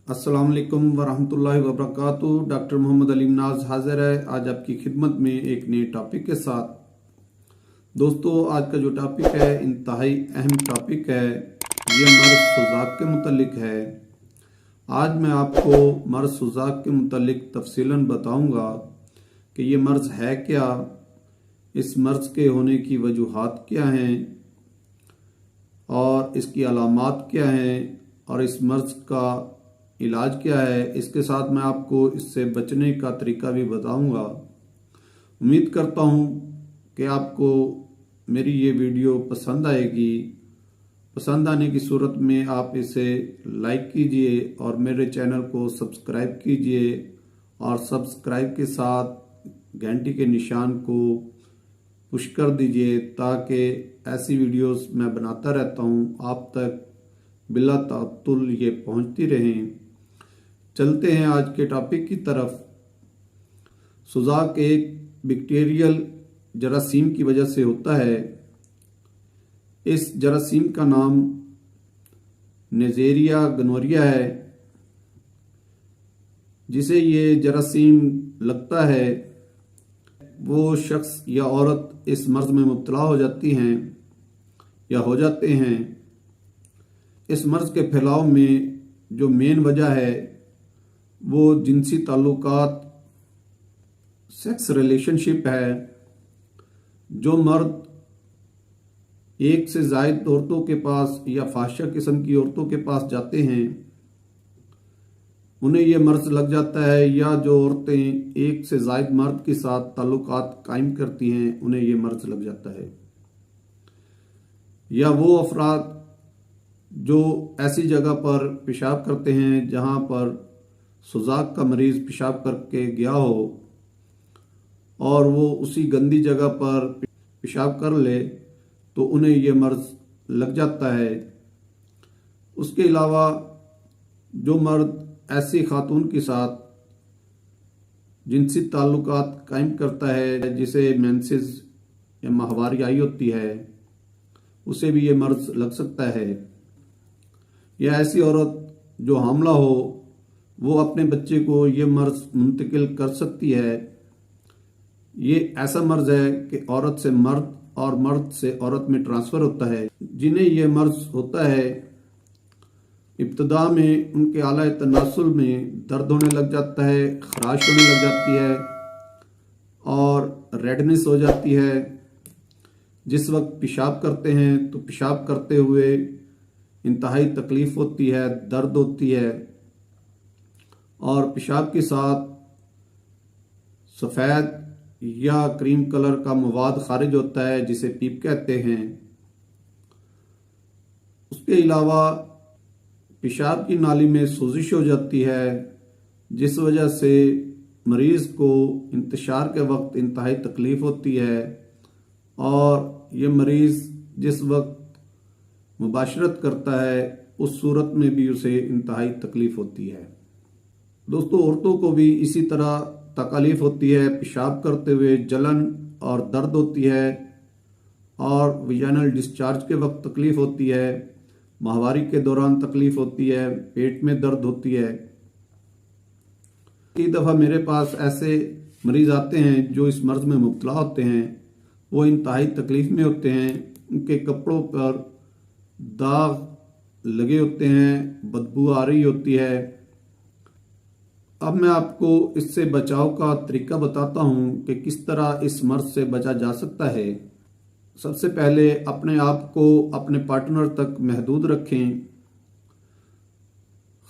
अस्सलाम वालेकुम वरहमतुल्लाहि वबरकातुहू। डॉक्टर मोहम्मद अली नाज हाजिर है आज आपकी खिदमत में एक नए टॉपिक के साथ। दोस्तों, आज का जो टॉपिक है इंतहाई अहम टॉपिक है। ये मर्ज सुजाक के मुतल्लिक है। आज मैं आपको मर्ज सुजाक के मुतल्लिक तफसीलन बताऊंगा कि ये मर्ज है क्या, इस मर्ज के होने की वजूहात क्या हैं और इसकी अलामात क्या हैं और इस मर्ज का इलाज क्या है। इसके साथ मैं आपको इससे बचने का तरीका भी बताऊंगा। उम्मीद करता हूं कि आपको मेरी ये वीडियो पसंद आएगी। पसंद आने की सूरत में आप इसे लाइक कीजिए और मेरे चैनल को सब्सक्राइब कीजिए और सब्सक्राइब के साथ घंटी के निशान को पुश कर दीजिए ताकि ऐसी वीडियोस मैं बनाता रहता हूं आप तक बिला तातुल ये पहुंचती रहें। चलते हैं आज के टॉपिक की तरफ। सुजाक एक बैक्टीरियल जरासीम की वजह से होता है। इस जरासीम का नाम नेजेरिया गनोरिया है। जिसे ये जरासीम लगता है वो शख्स या औरत इस मर्ज में मुब्तला हो जाती हैं या हो जाते हैं। इस मर्ज के फैलाव में जो मेन वजह है वो जिनसी ताल्लुकात, सेक्स रिलेशनशिप है। जो मर्द एक से ज़ायद औरतों के पास या फाहिशा किस्म की औरतों के पास जाते हैं उन्हें यह मर्ज लग जाता है, या जो औरतें एक से ज़ायद मर्द के साथ ताल्लुकात कायम करती हैं उन्हें यह मर्ज लग जाता है। या वो अफराद जो ऐसी जगह पर पेशाब करते हैं जहां पर सुजाक का मरीज पेशाब करके गया हो और वो उसी गंदी जगह पर पेशाब कर ले तो उन्हें यह मर्ज लग जाता है। उसके अलावा जो मर्द ऐसी खातून के साथ जिनसी ताल्लुकात कायम करता है जिसे मेंसेस या माहवारी आई होती है उसे भी ये मर्ज लग सकता है। या ऐसी औरत जो हामला हो वो अपने बच्चे को ये मर्ज मुंतकिल कर सकती है। ये ऐसा मर्ज है कि औरत से मर्द और मर्द से औरत में ट्रांसफर होता है। जिन्हें ये मर्ज होता है इब्तदा में उनके आला तनासुल में दर्द होने लग जाता है, खराश होने लग जाती है और रेडनेस हो जाती है। जिस वक्त पेशाब करते हैं तो पेशाब करते हुए इंतहाई तकलीफ होती है, दर्द होती है और पेशाब के साथ सफ़ेद या क्रीम कलर का मवाद खारिज होता है जिसे पीप कहते हैं। उसके अलावा पेशाब की नाली में सोजिश हो जाती है जिस वजह से मरीज़ को इंतशार के वक्त इंतहाई तकलीफ होती है और ये मरीज़ जिस वक्त मुबाशरत करता है उस सूरत में भी उसे इंतहाई तकलीफ होती है। दोस्तों, औरतों को भी इसी तरह तकलीफ होती है। पेशाब करते हुए जलन और दर्द होती है और विजाइनल डिस्चार्ज के वक्त तकलीफ होती है, माहवारी के दौरान तकलीफ होती है, पेट में दर्द होती है। कई दफ़ा मेरे पास ऐसे मरीज आते हैं जो इस मर्ज में मुब्तला होते हैं। वो इंतहाई तकलीफ में होते हैं, उनके कपड़ों पर दाग लगे होते हैं, बदबू आ रही होती है। अब मैं आपको इससे बचाव का तरीका बताता हूं कि किस तरह इस मर्ज से बचा जा सकता है। सबसे पहले अपने आप को अपने पार्टनर तक महदूद रखें।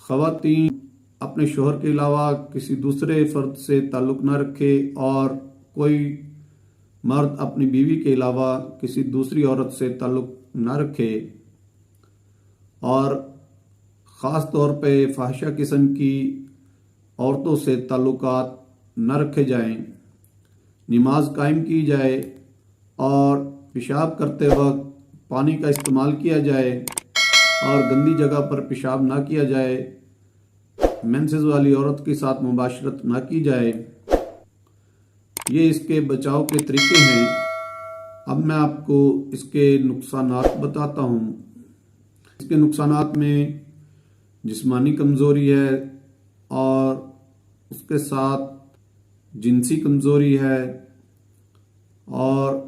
ख़वातीन अपने शोहर के अलावा किसी दूसरे फर्द से ताल्लुक़ न रखे और कोई मर्द अपनी बीवी के अलावा किसी दूसरी औरत से ताल्लुक़ न रखे और ख़ास तौर पे फाहिशा किस्म की औरतों से ताल्लुकात न रखे जाएं। नमाज कायम की जाए और पेशाब करते वक्त पानी का इस्तेमाल किया जाए और गंदी जगह पर पेशाब ना किया जाए। मेंसेस वाली औरत के साथ मुबाशरत ना की जाए। ये इसके बचाव के तरीके हैं। अब मैं आपको इसके नुकसानात बताता हूँ। इसके नुकसानात में जिस्मानी कमज़ोरी है और उसके साथ जिनसी कमज़ोरी है और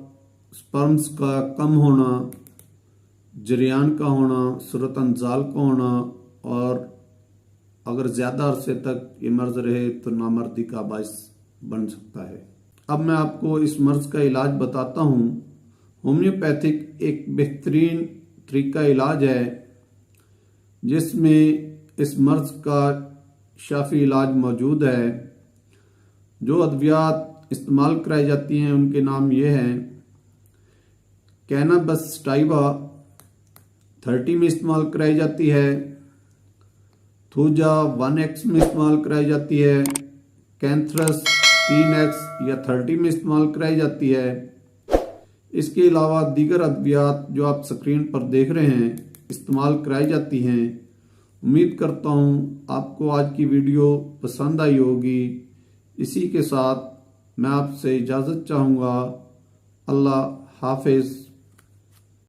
स्पर्म्स का कम होना, जरियान का होना, सूरत अंजाल का होना और अगर ज़्यादा अरसे तक ये मर्ज रहे तो नामर्दी का बायस बन सकता है। अब मैं आपको इस मर्ज का इलाज बताता हूँ। होम्योपैथिक एक बेहतरीन तरीका इलाज है जिसमें इस मर्ज का शाफी इलाज मौजूद है। जो अद्वियात इस्तेमाल कराई जाती हैं उनके नाम ये हैं। कैनाबस सटाइवा 30 में इस्तेमाल कराई जाती है। थूजा 1x में इस्तेमाल कराई जाती है। कैंथरस 3x या 30 में इस्तेमाल कराई जाती है। इसके अलावा दीगर अद्वियात जो आप स्क्रीन पर देख रहे हैं इस्तेमाल कराई जाती हैं। उम्मीद करता हूँ आपको आज की वीडियो पसंद आई होगी। इसी के साथ मैं आपसे इजाज़त चाहूँगा। अल्लाह हाफिज़।